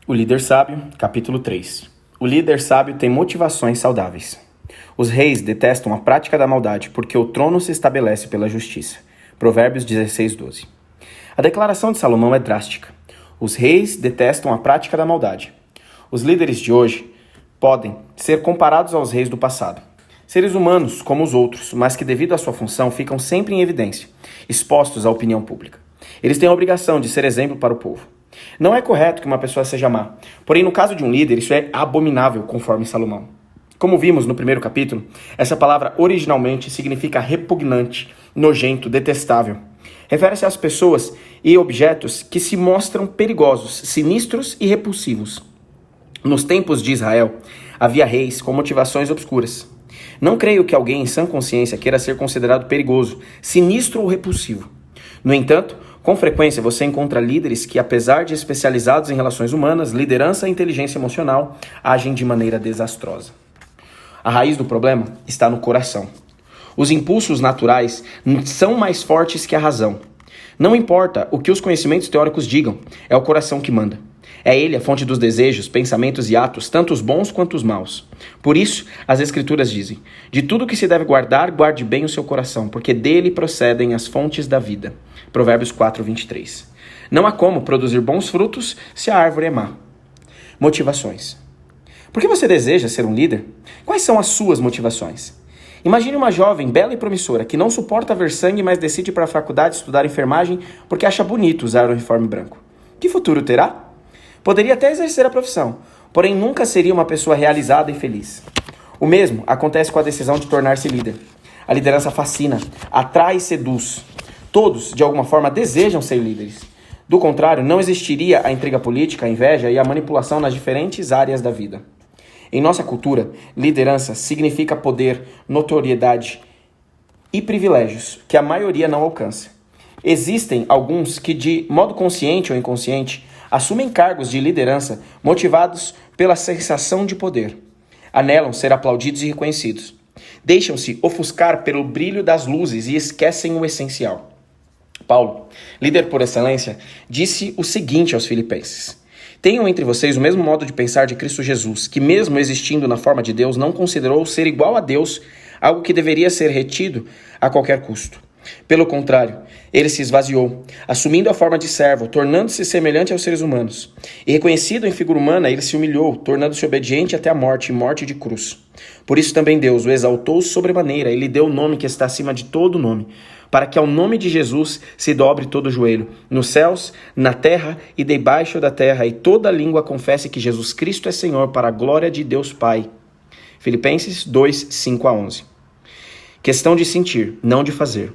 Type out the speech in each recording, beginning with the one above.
O líder sábio, capítulo 3. O líder sábio tem motivações saudáveis. Os reis detestam a prática da maldade, porque o trono se estabelece pela justiça. Provérbios 16:12. A declaração de Salomão é drástica. Os reis detestam a prática da maldade. Os líderes de hoje podem ser comparados aos reis do passado. Seres humanos como os outros, mas que devido à sua função ficam sempre em evidência, expostos à opinião pública. Eles têm a obrigação de ser exemplo para o povo. Não é correto que uma pessoa seja má, porém no caso de um líder isso é abominável, conforme Salomão. Como vimos no primeiro capítulo, essa palavra originalmente significa repugnante, nojento, detestável. Refere-se às pessoas e objetos que se mostram perigosos, sinistros e repulsivos. Nos tempos de Israel, havia reis com motivações obscuras. Não creio que alguém em sã consciência queira ser considerado perigoso, sinistro ou repulsivo. No entanto, com frequência você encontra líderes que, apesar de especializados em relações humanas, liderança e inteligência emocional, agem de maneira desastrosa. A raiz do problema está no coração. Os impulsos naturais são mais fortes que a razão. Não importa o que os conhecimentos teóricos digam, é o coração que manda. É ele a fonte dos desejos, pensamentos e atos, tanto os bons quanto os maus. Por isso, as Escrituras dizem: de tudo que se deve guardar, guarde bem o seu coração, porque dele procedem as fontes da vida. Provérbios 4:23. Não há como produzir bons frutos se a árvore é má. Motivações. Por que você deseja ser um líder? Quais são as suas motivações? Imagine uma jovem bela e promissora que não suporta ver sangue, mas decide ir para a faculdade estudar enfermagem porque acha bonito usar o uniforme branco. Que futuro terá? Poderia até exercer a profissão, porém nunca seria uma pessoa realizada e feliz. O mesmo acontece com a decisão de tornar-se líder. A liderança fascina, atrai e seduz. Todos, de alguma forma, desejam ser líderes. Do contrário, não existiria a intriga política, a inveja e a manipulação nas diferentes áreas da vida. Em nossa cultura, liderança significa poder, notoriedade e privilégios que a maioria não alcança. Existem alguns que, de modo consciente ou inconsciente, assumem cargos de liderança motivados pela sensação de poder. Anelam ser aplaudidos e reconhecidos. Deixam-se ofuscar pelo brilho das luzes e esquecem o essencial. Paulo, líder por excelência, disse o seguinte aos filipenses: tenham entre vocês o mesmo modo de pensar de Cristo Jesus, que mesmo existindo na forma de Deus, não considerou ser igual a Deus algo que deveria ser retido a qualquer custo. Pelo contrário, ele se esvaziou, assumindo a forma de servo, tornando-se semelhante aos seres humanos. E reconhecido em figura humana, ele se humilhou, tornando-se obediente até a morte, e morte de cruz. Por isso também Deus o exaltou sobremaneira e lhe deu o nome que está acima de todo nome, para que ao nome de Jesus se dobre todo o joelho, nos céus, na terra e debaixo da terra, e toda língua confesse que Jesus Cristo é Senhor, para a glória de Deus Pai. Filipenses 2, 5-11. Questão de sentir, não de fazer.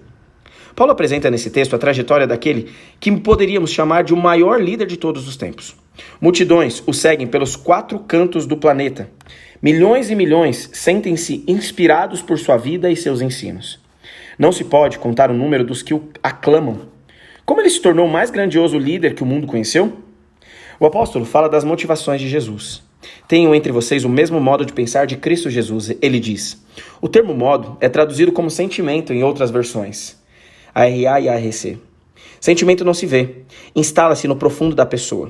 Paulo apresenta nesse texto a trajetória daquele que poderíamos chamar de o maior líder de todos os tempos. Multidões o seguem pelos 4 cantos do planeta. Milhões e milhões sentem-se inspirados por sua vida e seus ensinos. Não se pode contar o número dos que o aclamam. Como ele se tornou o mais grandioso líder que o mundo conheceu? O apóstolo fala das motivações de Jesus. Tenham entre vocês o mesmo modo de pensar de Cristo Jesus, ele diz. O termo modo é traduzido como sentimento em outras versões. ARA e ARC. Sentimento não se vê, instala-se no profundo da pessoa.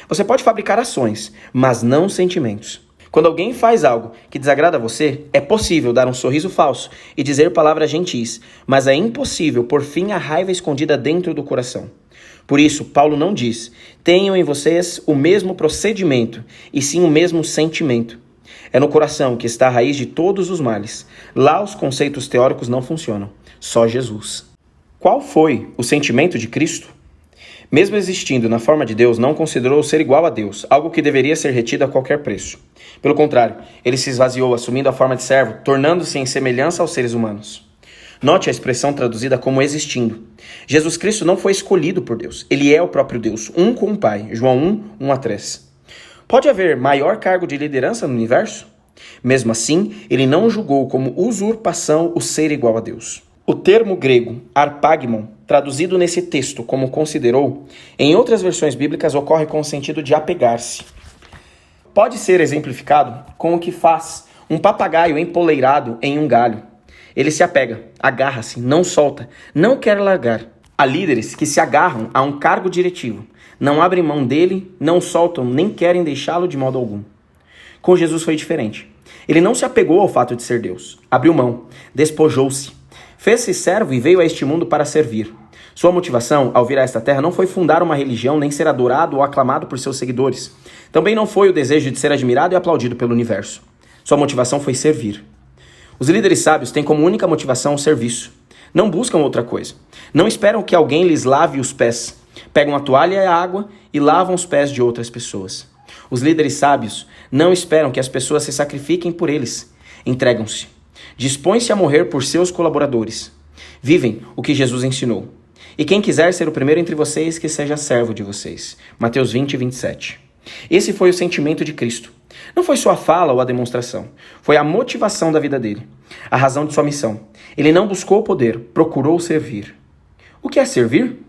Você pode fabricar ações, mas não sentimentos. Quando alguém faz algo que desagrada a você, é possível dar um sorriso falso e dizer palavras gentis, mas é impossível pôr fim à raiva escondida dentro do coração. Por isso, Paulo não diz, tenham em vocês o mesmo procedimento, e sim o mesmo sentimento. É no coração que está a raiz de todos os males. Lá os conceitos teóricos não funcionam, só Jesus. Qual foi o sentimento de Cristo? Mesmo existindo na forma de Deus, não considerou ser igual a Deus, algo que deveria ser retido a qualquer preço. Pelo contrário, ele se esvaziou, assumindo a forma de servo, tornando-se em semelhança aos seres humanos. Note a expressão traduzida como existindo. Jesus Cristo não foi escolhido por Deus, ele é o próprio Deus, um com o Pai. João 1, 1-3. Pode haver maior cargo de liderança no universo? Mesmo assim, ele não julgou como usurpação o ser igual a Deus. O termo grego arpagmon, traduzido nesse texto como considerou, em outras versões bíblicas ocorre com o sentido de apegar-se. Pode ser exemplificado com o que faz um papagaio empoleirado em um galho. Ele se apega, agarra-se, não solta, não quer largar. Há líderes que se agarram a um cargo diretivo, Não abrem mão dele, não soltam, nem querem deixá-lo de modo algum. Com Jesus foi diferente. Ele não se apegou ao fato de ser Deus. Abriu mão, despojou-se. Fez-se servo e veio a este mundo para servir. Sua motivação, ao vir a esta terra, não foi fundar uma religião, nem ser adorado ou aclamado por seus seguidores. Também não foi o desejo de ser admirado e aplaudido pelo universo. Sua motivação foi servir. Os líderes sábios têm como única motivação o serviço. Não buscam outra coisa. Não esperam que alguém lhes lave os pés. Pegam a toalha e a água e lavam os pés de outras pessoas. Os líderes sábios não esperam que as pessoas se sacrifiquem por eles. Entregam-se. Dispõem-se a morrer por seus colaboradores. Vivem o que Jesus ensinou. E quem quiser ser o primeiro entre vocês, que seja servo de vocês. Mateus 20, 27. Esse foi o sentimento de Cristo. Não foi sua fala ou a demonstração. Foi a motivação da vida dele. A razão de sua missão. Ele não buscou o poder, procurou servir. O que é servir?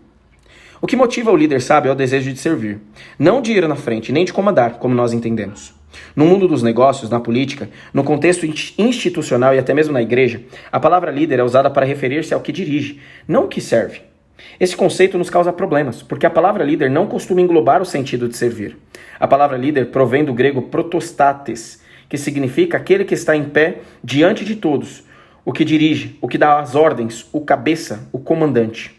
O que motiva o líder sábio é o desejo de servir. Não de ir na frente, nem de comandar, como nós entendemos. No mundo dos negócios, na política, no contexto institucional e até mesmo na igreja, a palavra líder é usada para referir-se ao que dirige, não ao que serve. Esse conceito nos causa problemas, porque a palavra líder não costuma englobar o sentido de servir. A palavra líder provém do grego protostates, que significa aquele que está em pé diante de todos, o que dirige, o que dá as ordens, o cabeça, o comandante.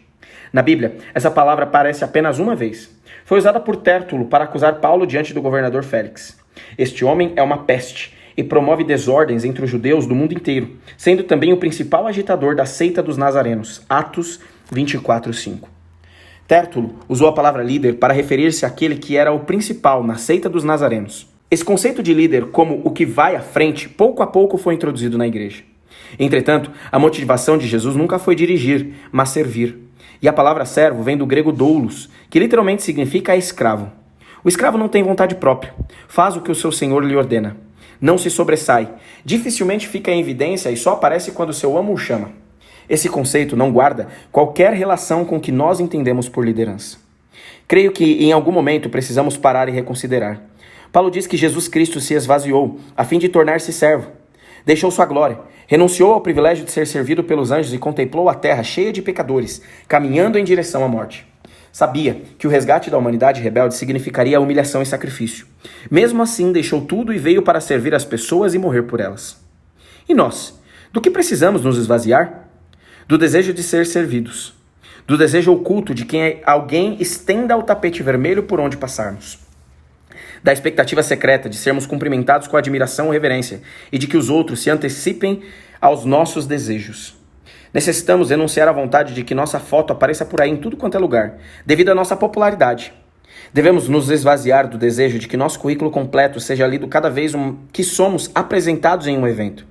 Na Bíblia, essa palavra aparece apenas uma vez. Foi usada por Tértulo para acusar Paulo diante do governador Félix. Este homem é uma peste e promove desordens entre os judeus do mundo inteiro, sendo também o principal agitador da seita dos nazarenos. Atos 24:5. Tértulo usou a palavra líder para referir-se àquele que era o principal na seita dos nazarenos. Esse conceito de líder como o que vai à frente, pouco a pouco foi introduzido na igreja. Entretanto, a motivação de Jesus nunca foi dirigir, mas servir. E a palavra servo vem do grego doulos, que literalmente significa escravo. O escravo não tem vontade própria, faz o que o seu senhor lhe ordena. Não se sobressai, dificilmente fica em evidência e só aparece quando seu amo o chama. Esse conceito não guarda qualquer relação com o que nós entendemos por liderança. Creio que em algum momento precisamos parar e reconsiderar. Paulo diz que Jesus Cristo se esvaziou a fim de tornar-se servo. Deixou sua glória, renunciou ao privilégio de ser servido pelos anjos e contemplou a terra cheia de pecadores, caminhando em direção à morte. Sabia que o resgate da humanidade rebelde significaria humilhação e sacrifício. Mesmo assim, deixou tudo e veio para servir as pessoas e morrer por elas. E nós? Do que precisamos nos esvaziar? Do desejo de ser servidos. Do desejo oculto de que alguém estenda o tapete vermelho por onde passarmos. Da expectativa secreta de sermos cumprimentados com admiração ou reverência e de que os outros se antecipem aos nossos desejos. Necessitamos renunciar à vontade de que nossa foto apareça por aí em tudo quanto é lugar, devido à nossa popularidade. Devemos nos esvaziar do desejo de que nosso currículo completo seja lido cada vez que somos apresentados em um evento.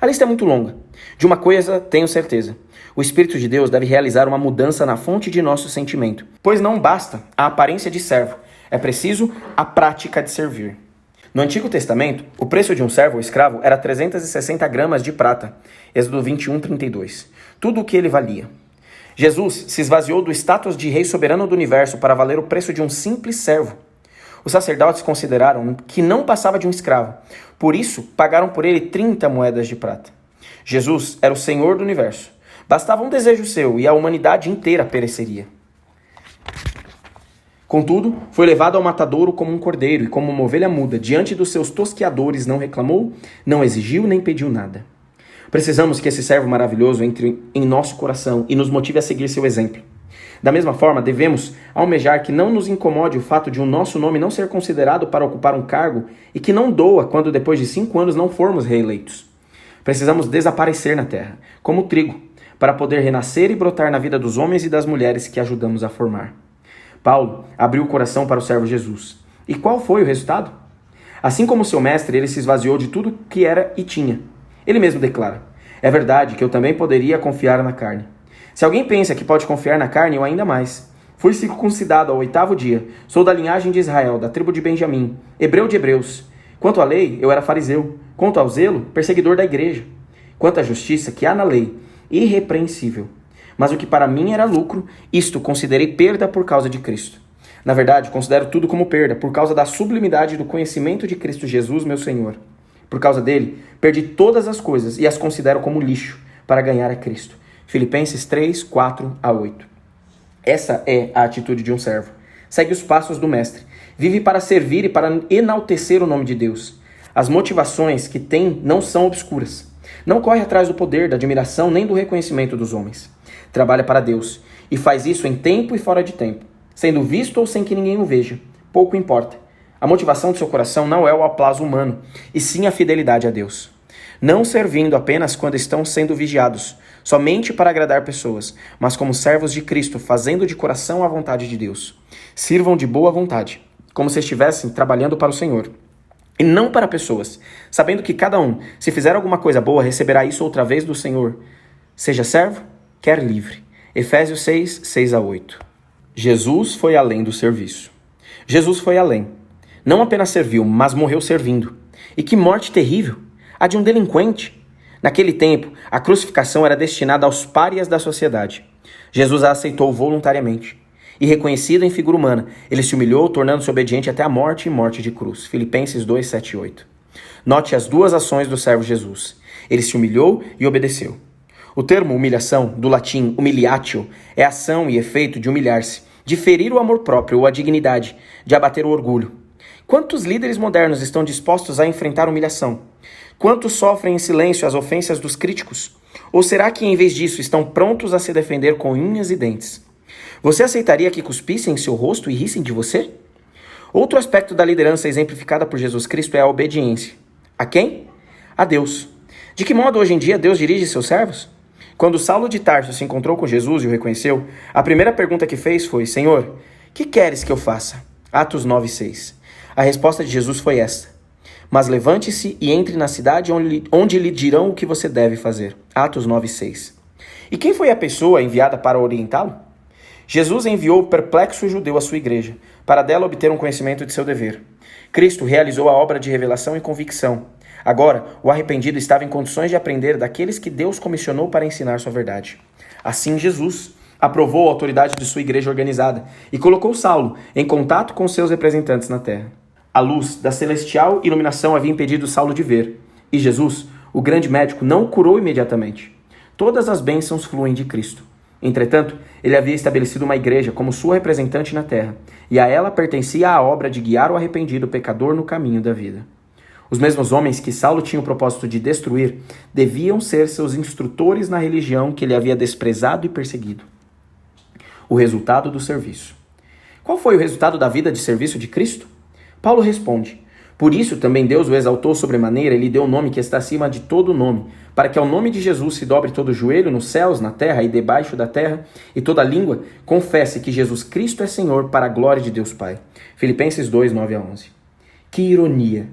A lista é muito longa. De uma coisa tenho certeza. O Espírito de Deus deve realizar uma mudança na fonte de nosso sentimento, pois não basta a aparência de servo, é preciso a prática de servir. No Antigo Testamento, o preço de um servo ou escravo era 360 gramas de prata, Êxodo 21:32, tudo o que ele valia. Jesus se esvaziou do status de rei soberano do universo para valer o preço de um simples servo. Os sacerdotes consideraram que não passava de um escravo, por isso pagaram por ele 30 moedas de prata. Jesus era o Senhor do universo. Bastava um desejo seu e a humanidade inteira pereceria. Contudo, foi levado ao matadouro como um cordeiro e como uma ovelha muda, diante dos seus tosqueadores não reclamou, não exigiu nem pediu nada. Precisamos que esse servo maravilhoso entre em nosso coração e nos motive a seguir seu exemplo. Da mesma forma, devemos almejar que não nos incomode o fato de o nosso nome não ser considerado para ocupar um cargo e que não doa quando depois de 5 anos não formos reeleitos. Precisamos desaparecer na terra, como trigo, para poder renascer e brotar na vida dos homens e das mulheres que ajudamos a formar. Paulo abriu o coração para o servo Jesus. E qual foi o resultado? Assim como seu mestre, ele se esvaziou de tudo que era e tinha. Ele mesmo declara: é verdade que eu também poderia confiar na carne. Se alguém pensa que pode confiar na carne, eu ainda mais. Fui circuncidado ao 8º dia, sou da linhagem de Israel, da tribo de Benjamim, hebreu de hebreus. Quanto à lei, eu era fariseu. Quanto ao zelo, perseguidor da igreja. Quanto à justiça que há na lei, irrepreensível. Mas o que para mim era lucro, isto considerei perda por causa de Cristo. Na verdade, considero tudo como perda, por causa da sublimidade do conhecimento de Cristo Jesus, meu Senhor. Por causa dele, perdi todas as coisas e as considero como lixo para ganhar a Cristo. Filipenses 3, 4 a 8. Essa é a atitude de um servo. segue os passos do Mestre, vive para servir e para enaltecer o nome de Deus. As motivações que tem não são obscuras. Não corre atrás do poder, da admiração nem do reconhecimento dos homens. Trabalha para Deus e faz isso em tempo e fora de tempo, sendo visto ou sem que ninguém o veja. Pouco importa. A motivação do seu coração não é o aplauso humano, e sim a fidelidade a Deus. Não servindo apenas quando estão sendo vigiados, somente para agradar pessoas, mas como servos de Cristo, fazendo de coração a vontade de Deus. Sirvam de boa vontade, como se estivessem trabalhando para o Senhor, e não para pessoas, sabendo que cada um, se fizer alguma coisa boa, receberá isso outra vez do Senhor. Seja servo, quer livre. Efésios 6, 6-8. Jesus foi além do serviço. Jesus foi além. Não apenas serviu, mas morreu servindo. E que morte terrível! A de um delinquente. Naquele tempo, a crucificação era destinada aos párias da sociedade. Jesus a aceitou voluntariamente. E reconhecido em figura humana, ele se humilhou, tornando-se obediente até a morte e morte de cruz. Filipenses 2, 7 e 8. Note as duas ações do servo Jesus. Ele se humilhou e obedeceu. O termo humilhação, do latim humiliatio, é ação e efeito de humilhar-se, de ferir o amor próprio ou a dignidade, de abater o orgulho. Quantos líderes modernos estão dispostos a enfrentar humilhação? Quantos sofrem em silêncio as ofensas dos críticos? Ou será que, em vez disso, estão prontos a se defender com unhas e dentes? Você aceitaria que cuspissem em seu rosto e rissem de você? Outro aspecto da liderança exemplificada por Jesus Cristo é a obediência. A quem? A Deus. De que modo hoje em dia Deus dirige seus servos? Quando Saulo de Tarso se encontrou com Jesus e o reconheceu, a primeira pergunta que fez foi: Senhor, que queres que eu faça? Atos 9, 6. A resposta de Jesus foi esta: mas levante-se e entre na cidade onde lhe dirão o que você deve fazer. Atos 9, 6. E quem foi a pessoa enviada para orientá-lo? Jesus enviou o perplexo judeu à sua igreja, para dela obter um conhecimento de seu dever. Cristo realizou a obra de revelação e convicção. Agora, o arrependido estava em condições de aprender daqueles que Deus comissionou para ensinar sua verdade. Assim, Jesus aprovou a autoridade de sua igreja organizada e colocou Saulo em contato com seus representantes na terra. A luz da celestial iluminação havia impedido Saulo de ver, e Jesus, o grande médico, não o curou imediatamente. Todas as bênçãos fluem de Cristo. Entretanto, ele havia estabelecido uma igreja como sua representante na terra, e a ela pertencia a obra de guiar o arrependido pecador no caminho da vida. Os mesmos homens que Saulo tinha o propósito de destruir deviam ser seus instrutores na religião que ele havia desprezado e perseguido. O resultado do serviço. Qual foi o resultado da vida de serviço de Cristo? Paulo responde: por isso também Deus o exaltou sobremaneira e lhe deu o nome que está acima de todo nome, para que ao nome de Jesus se dobre todo joelho nos céus, na terra e debaixo da terra, e toda língua confesse que Jesus Cristo é Senhor, para a glória de Deus Pai. Filipenses 2, 9-11. Que ironia!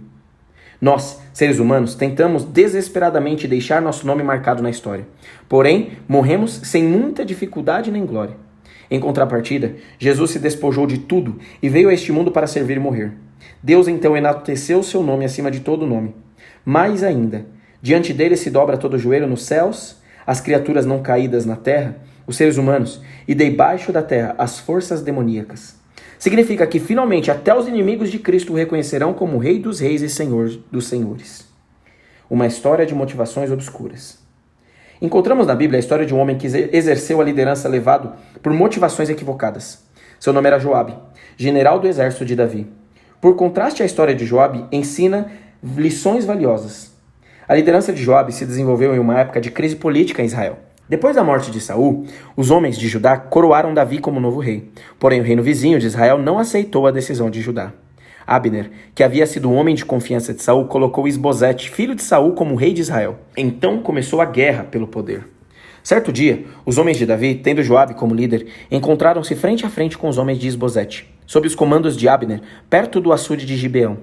Nós, seres humanos, tentamos desesperadamente deixar nosso nome marcado na história. Porém, morremos sem muita dificuldade nem glória. Em contrapartida, Jesus se despojou de tudo e veio a este mundo para servir e morrer. Deus então enalteceu seu nome acima de todo nome. Mais ainda, diante dele se dobra todo joelho nos céus, as criaturas não caídas na terra, os seres humanos, e debaixo da terra as forças demoníacas. Significa que finalmente até os inimigos de Cristo o reconhecerão como Rei dos Reis e Senhor dos Senhores. Uma história de motivações obscuras. Encontramos na Bíblia a história de um homem que exerceu a liderança levado por motivações equivocadas. Seu nome era Joabe, general do exército de Davi. Por contraste, a história de Joabe ensina lições valiosas. A liderança de Joabe se desenvolveu em uma época de crise política em Israel. Depois da morte de Saul, os homens de Judá coroaram Davi como novo rei. Porém, o reino vizinho de Israel não aceitou a decisão de Judá. Abner, que havia sido um homem de confiança de Saul, colocou Isbosete, filho de Saul, como rei de Israel. Então começou a guerra pelo poder. Certo dia, os homens de Davi, tendo Joabe como líder, encontraram-se frente a frente com os homens de Isbosete, sob os comandos de Abner, perto do açude de Gibeão.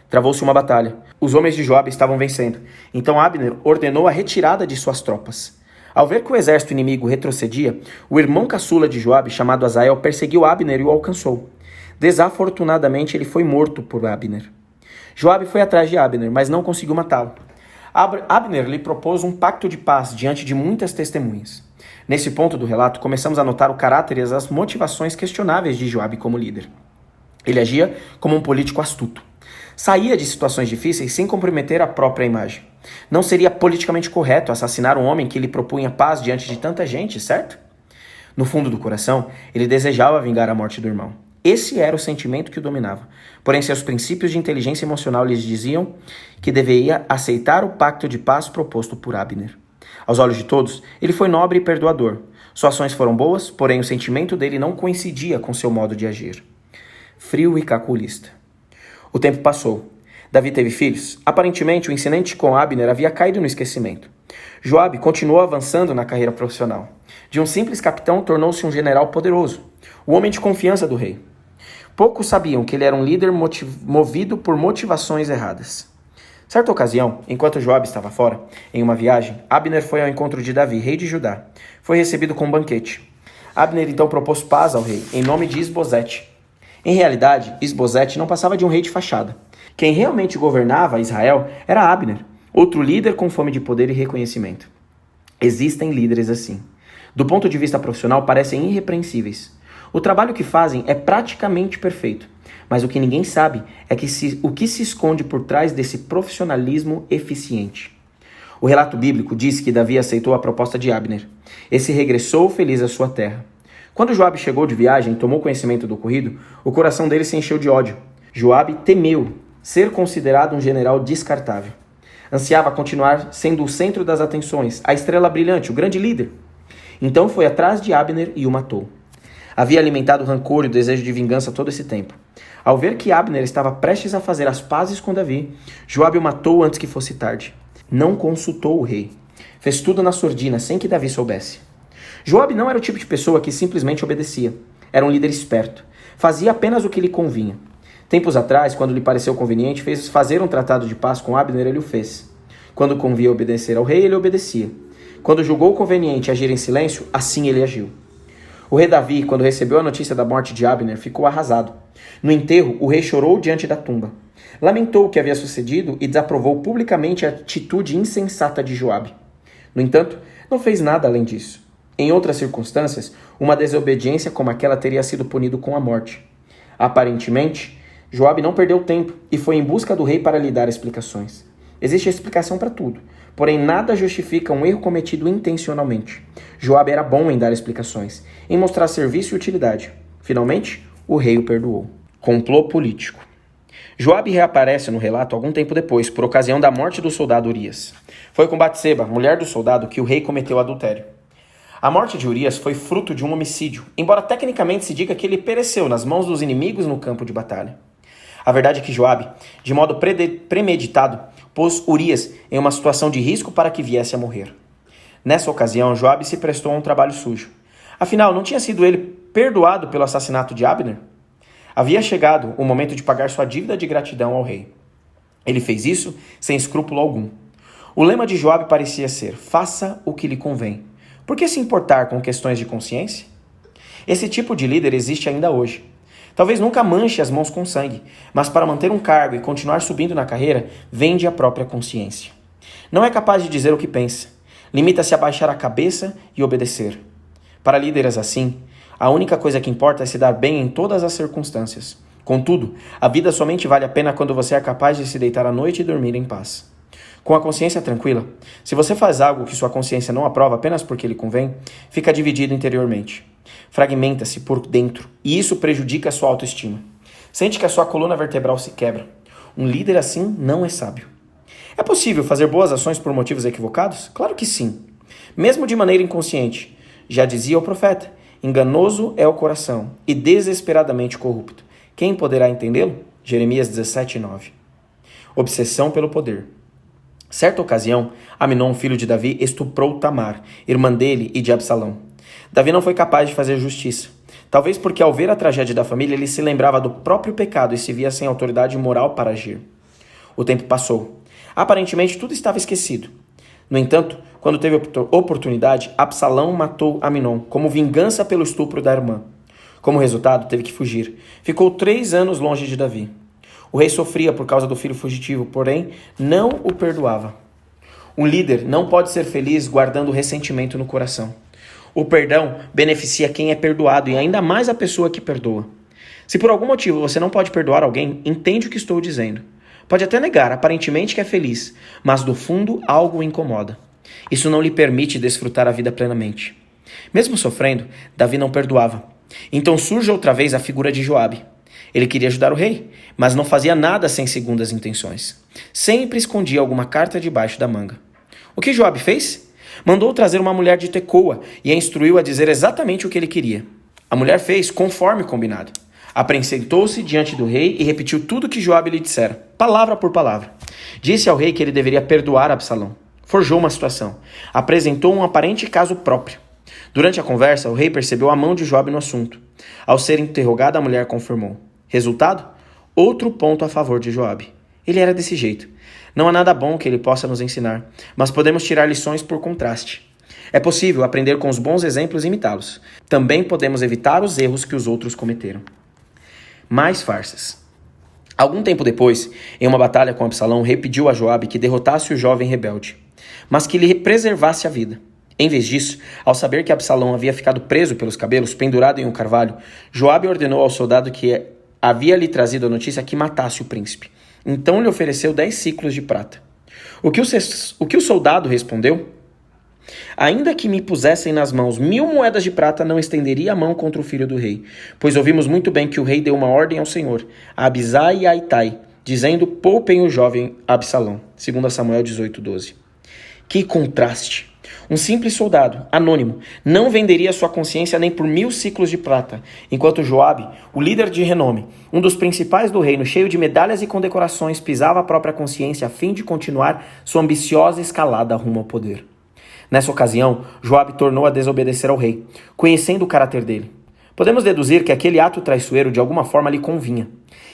Travou-se uma batalha. Os homens de Joabe estavam vencendo. Então Abner ordenou a retirada de suas tropas. Ao ver que o exército inimigo retrocedia, o irmão caçula de Joabe, chamado Azael, perseguiu Abner e o alcançou. Desafortunadamente, ele foi morto por Abner. Joabe foi atrás de Abner, mas não conseguiu matá-lo. Abner lhe propôs um pacto de paz diante de muitas testemunhas. Nesse ponto do relato, começamos a notar o caráter e as motivações questionáveis de Joabe como líder. Ele agia como um político astuto. Saía de situações difíceis sem comprometer a própria imagem. Não seria politicamente correto assassinar um homem que lhe propunha paz diante de tanta gente, certo? No fundo do coração, ele desejava vingar a morte do irmão. Esse era o sentimento que o dominava. Porém, seus princípios de inteligência emocional lhes diziam que deveria aceitar o pacto de paz proposto por Abner. Aos olhos de todos, ele foi nobre e perdoador. Suas ações foram boas, porém o sentimento dele não coincidia com seu modo de agir. Frio e calculista. O tempo passou. Davi teve filhos. Aparentemente, o incidente com Abner havia caído no esquecimento. Joabe continuou avançando na carreira profissional. De um simples capitão, tornou-se um general poderoso, o homem de confiança do rei. Poucos sabiam que ele era um líder movido por motivações erradas. Certa ocasião, enquanto Joabe estava fora, em uma viagem, Abner foi ao encontro de Davi, rei de Judá. Foi recebido com um banquete. Abner então propôs paz ao rei, em nome de Isbosete. Em realidade, Isbosete não passava de um rei de fachada. Quem realmente governava Israel era Abner, outro líder com fome de poder e reconhecimento. Existem líderes assim. Do ponto de vista profissional, parecem irrepreensíveis. O trabalho que fazem é praticamente perfeito, mas o que ninguém sabe é o que se esconde por trás desse profissionalismo eficiente. O relato bíblico diz que Davi aceitou a proposta de Abner. Esse regressou feliz à sua terra. Quando Joabe chegou de viagem e tomou conhecimento do ocorrido, o coração dele se encheu de ódio. Joabe temeu ser considerado um general descartável. Ansiava continuar sendo o centro das atenções, a estrela brilhante, o grande líder. Então foi atrás de Abner e o matou. Havia alimentado o rancor e o desejo de vingança todo esse tempo. Ao ver que Abner estava prestes a fazer as pazes com Davi, Joabe o matou antes que fosse tarde. Não consultou o rei. Fez tudo na surdina, sem que Davi soubesse. Joabe não era o tipo de pessoa que simplesmente obedecia. Era um líder esperto. Fazia apenas o que lhe convinha. Tempos atrás, quando lhe pareceu conveniente, fez fazer um tratado de paz com Abner, ele o fez. Quando convinha obedecer ao rei, ele obedecia. Quando julgou conveniente agir em silêncio, assim ele agiu. O rei Davi, quando recebeu a notícia da morte de Abner, ficou arrasado. No enterro, o rei chorou diante da tumba. Lamentou o que havia sucedido e desaprovou publicamente a atitude insensata de Joabe. No entanto, não fez nada além disso. Em outras circunstâncias, uma desobediência como aquela teria sido punido com a morte. Aparentemente, Joabe não perdeu tempo e foi em busca do rei para lhe dar explicações. Existe explicação para tudo, porém nada justifica um erro cometido intencionalmente. Joabe era bom em dar explicações, em mostrar serviço e utilidade. Finalmente, o rei o perdoou. Complô político. Joabe reaparece no relato algum tempo depois, por ocasião da morte do soldado Urias. Foi com Batseba, mulher do soldado, que o rei cometeu adultério. A morte de Urias foi fruto de um homicídio, embora tecnicamente se diga que ele pereceu nas mãos dos inimigos no campo de batalha. A verdade é que Joabe, de modo premeditado, pôs Urias em uma situação de risco para que viesse a morrer. Nessa ocasião, Joabe se prestou a um trabalho sujo. Afinal, não tinha sido ele perdoado pelo assassinato de Abner? Havia chegado o momento de pagar sua dívida de gratidão ao rei. Ele fez isso sem escrúpulo algum. O lema de Joabe parecia ser: faça o que lhe convém. Por que se importar com questões de consciência? Esse tipo de líder existe ainda hoje. Talvez nunca manche as mãos com sangue, mas para manter um cargo e continuar subindo na carreira, vende a própria consciência. Não é capaz de dizer o que pensa. Limita-se a baixar a cabeça e obedecer. Para líderes assim, a única coisa que importa é se dar bem em todas as circunstâncias. Contudo, a vida somente vale a pena quando você é capaz de se deitar à noite e dormir em paz. Com a consciência tranquila, se você faz algo que sua consciência não aprova apenas porque lhe convém, fica dividido interiormente. Fragmenta-se por dentro, e isso prejudica a sua autoestima. Sente que a sua coluna vertebral se quebra. Um líder assim não é sábio. É possível fazer boas ações por motivos equivocados? Claro que sim. Mesmo de maneira inconsciente. Já dizia o profeta: enganoso é o coração e desesperadamente corrupto. Quem poderá entendê-lo? Jeremias 17:9. Obsessão pelo poder. Certa ocasião, Aminon, filho de Davi, estuprou Tamar, irmã dele e de Absalão. Davi não foi capaz de fazer justiça. Talvez porque ao ver a tragédia da família, ele se lembrava do próprio pecado e se via sem autoridade moral para agir. O tempo passou. Aparentemente, tudo estava esquecido. No entanto, quando teve oportunidade, Absalão matou Aminon como vingança pelo estupro da irmã. Como resultado, teve que fugir. Ficou 3 anos longe de Davi. O rei sofria por causa do filho fugitivo, porém não o perdoava. Um líder não pode ser feliz guardando ressentimento no coração. O perdão beneficia quem é perdoado e ainda mais a pessoa que perdoa. Se por algum motivo você não pode perdoar alguém, entende o que estou dizendo. Pode até negar, aparentemente que é feliz, mas do fundo algo o incomoda. Isso não lhe permite desfrutar a vida plenamente. Mesmo sofrendo, Davi não perdoava. Então surge outra vez a figura de Joabe. Ele queria ajudar o rei, mas não fazia nada sem segundas intenções. Sempre escondia alguma carta debaixo da manga. O que Joabe fez? Mandou trazer uma mulher de Tecoa e a instruiu a dizer exatamente o que ele queria. A mulher fez conforme combinado. Apresentou-se diante do rei e repetiu tudo o que Joabe lhe dissera, palavra por palavra. Disse ao rei que ele deveria perdoar Absalão. Forjou uma situação. Apresentou um aparente caso próprio. Durante a conversa, o rei percebeu a mão de Joabe no assunto. Ao ser interrogado, a mulher confirmou. Resultado? Outro ponto a favor de Joabe. Ele era desse jeito. Não há nada bom que ele possa nos ensinar, mas podemos tirar lições por contraste. É possível aprender com os bons exemplos e imitá-los. Também podemos evitar os erros que os outros cometeram. Mais farsas. Algum tempo depois, em uma batalha com Absalão, o rei pediu a Joabe que derrotasse o jovem rebelde, mas que lhe preservasse a vida. Em vez disso, ao saber que Absalão havia ficado preso pelos cabelos, pendurado em um carvalho, Joabe ordenou ao soldado que havia lhe trazido a notícia que matasse o príncipe. Então lhe ofereceu 10 siclos de prata. O que o soldado respondeu? Ainda que me pusessem nas mãos 1000 moedas de prata, não estenderia a mão contra o filho do rei, pois ouvimos muito bem que o rei deu uma ordem ao Senhor, a Abisai e a Itai, dizendo, poupem o jovem Absalão. 2 Samuel 18:12. Que contraste! Um simples soldado, anônimo, não venderia sua consciência nem por 1000 ciclos de prata, enquanto Joabe, o líder de renome, um dos principais do reino, cheio de medalhas e condecorações, pisava a própria consciência a fim de continuar sua ambiciosa escalada rumo ao poder. Nessa ocasião, Joabe tornou a desobedecer ao rei, conhecendo o caráter dele. Podemos deduzir que aquele ato traiçoeiro de alguma forma lhe convinha.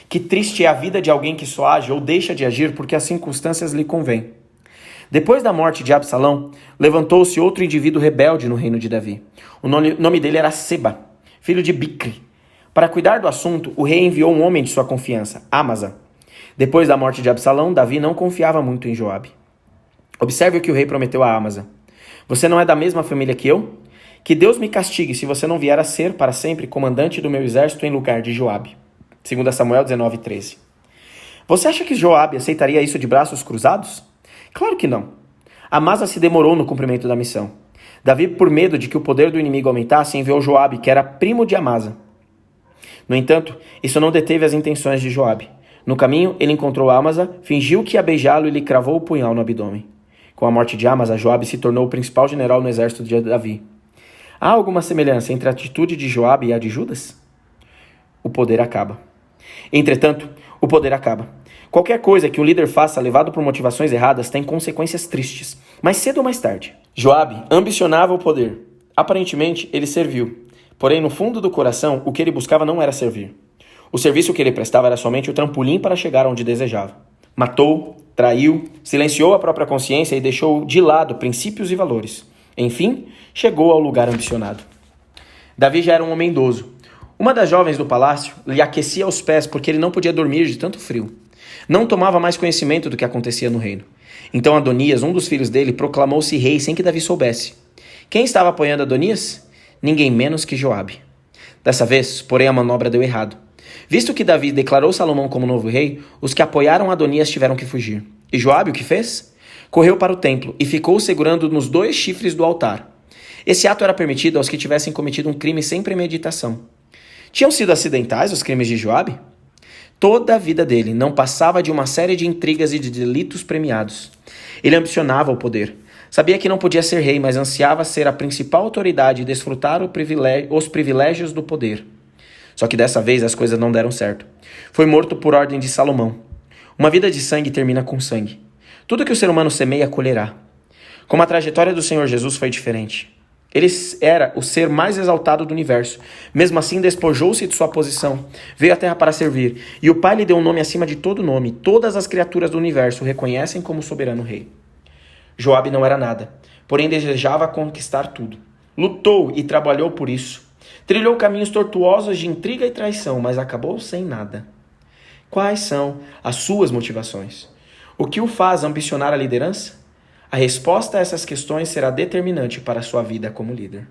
Que triste é a vida de alguém que só age ou deixa de agir porque as circunstâncias lhe convêm. Depois da morte de Absalão, levantou-se outro indivíduo rebelde no reino de Davi. O nome dele era Seba, filho de Bicri. Para cuidar do assunto, o rei enviou um homem de sua confiança, Amasa. Depois da morte de Absalão, Davi não confiava muito em Joabe. Observe o que o rei prometeu a Amasa. Você não é da mesma família que eu? Que Deus me castigue se você não vier a ser para sempre comandante do meu exército em lugar de Joabe. 2 Samuel 19:13. Você acha que Joabe aceitaria isso de braços cruzados? Claro que não. Amasa se demorou no cumprimento da missão. Davi, por medo de que o poder do inimigo aumentasse, enviou Joabe, que era primo de Amasa. No entanto, isso não deteve as intenções de Joabe. No caminho, ele encontrou Amasa, fingiu que ia beijá-lo e lhe cravou o punhal no abdômen. Com a morte de Amasa, Joabe se tornou o principal general no exército de Davi. Há alguma semelhança entre a atitude de Joabe e a de Judas? O poder acaba. Entretanto, o poder acaba. Qualquer coisa que um líder faça levado por motivações erradas tem consequências tristes, mais cedo ou mais tarde. Joabe ambicionava o poder. Aparentemente, ele serviu. Porém, no fundo do coração, o que ele buscava não era servir. O serviço que ele prestava era somente o trampolim para chegar onde desejava. Matou, traiu, silenciou a própria consciência e deixou de lado princípios e valores. Enfim, chegou ao lugar ambicionado. Davi já era um homem idoso. Uma das jovens do palácio lhe aquecia os pés porque ele não podia dormir de tanto frio. Não tomava mais conhecimento do que acontecia no reino. Então Adonias, um dos filhos dele, proclamou-se rei sem que Davi soubesse. Quem estava apoiando Adonias? Ninguém menos que Joabe. Dessa vez, porém, a manobra deu errado. Visto que Davi declarou Salomão como novo rei, os que apoiaram Adonias tiveram que fugir. E Joabe o que fez? Correu para o templo e ficou segurando nos 2 chifres do altar. Esse ato era permitido aos que tivessem cometido um crime sem premeditação. Tinham sido acidentais os crimes de Joabe? Toda a vida dele não passava de uma série de intrigas e de delitos premiados. Ele ambicionava o poder. Sabia que não podia ser rei, mas ansiava ser a principal autoridade e desfrutar os privilégios do poder. Só que dessa vez as coisas não deram certo. Foi morto por ordem de Salomão. Uma vida de sangue termina com sangue. Tudo que o ser humano semeia, colherá. Como a trajetória do Senhor Jesus foi diferente. Ele era o ser mais exaltado do universo. Mesmo assim, despojou-se de sua posição. Veio à terra para servir. E o Pai lhe deu um nome acima de todo nome. Todas as criaturas do universo o reconhecem como soberano rei. Joabe não era nada. Porém, desejava conquistar tudo. Lutou e trabalhou por isso. Trilhou caminhos tortuosos de intriga e traição, mas acabou sem nada. Quais são as suas motivações? O que o faz ambicionar a liderança? A resposta a essas questões será determinante para a sua vida como líder.